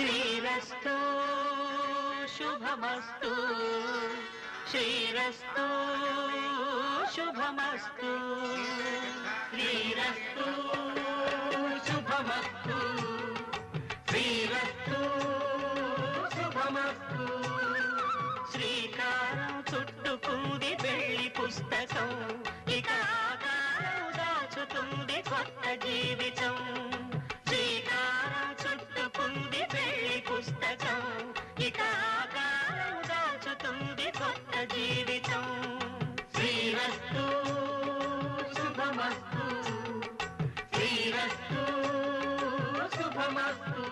శ్రీరస్తు శుభమస్తు శ్రీరస్తు శుభమస్తు శ్రీరస్తు శుభమస్తు శ్రీరస్తు శుభమస్తు శ్రీకారం చుట్టుకుంది పెళ్లి పుస్తకం ఇక ఆకారం దాచుతుంది కొత్త జీవితం శ్రీకారం చుట్టుకుంది పెళ్లి పుస్తకం ఇక ఆకారం దాచుతుంది కొత్త జీవితం శ్రీరస్తు శుభమస్తు శ్రీరస్తు శుభమస్తు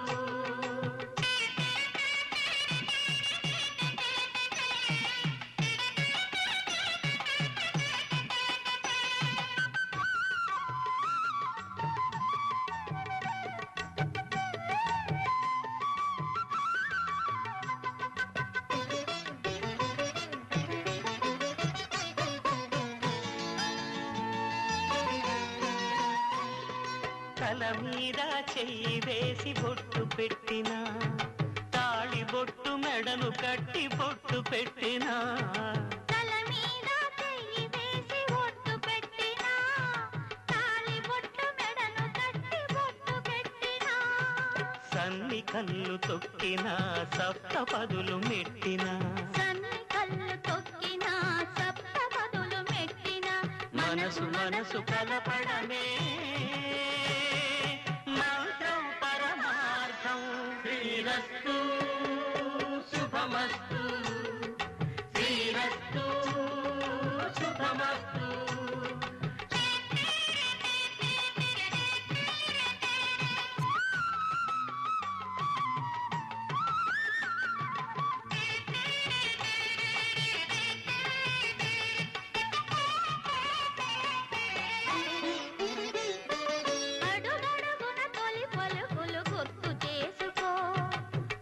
తల మీద చెయ్యి వేసి బొట్టు పెట్టినా తాళి బొట్టు మెడను కట్టి బొట్టు పెట్టినా తల మీద చెయ్యి వేసి బొట్టు పెట్టినా తాళి బొట్టు మెడను కట్టి బొట్టు పెట్టినా సన్ని కళ్ళు తొక్కినా సప్త పదులు మెట్టినా సన్ని కళ్ళు తొక్కినా సప్త పదులు మెట్టినా మనసు మనసు కలపడమే మంత్రం పరమార్థం శ్రీరస్తు శుభమస్తు శ్రీరస్తు శుభమస్తు అడుగడుగున తొలి పలుకులు గుర్తు చేసుకో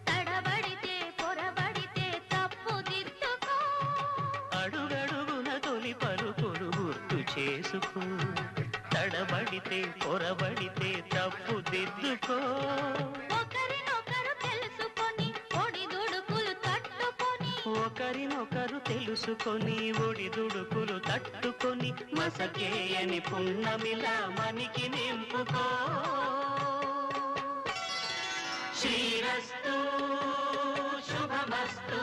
తడబడితే పొరబడితే తప్పు దిద్దుకో అడుగడుగున తొలి పలుకులు గుర్తు చేసుకో తడబడితే పొరబడితే తప్పు దిద్దుకో ఒకరినొకరు తెలుసుకొని ఒడిదుడుకులు తట్టుకొని ఒకరినొకరు తెలుసుకొని ఒడిదుడుకులు తట్టుకొని మసకేయని పున్నమిలా మనికి నింపుకో శ్రీరస్తు శుభమస్తు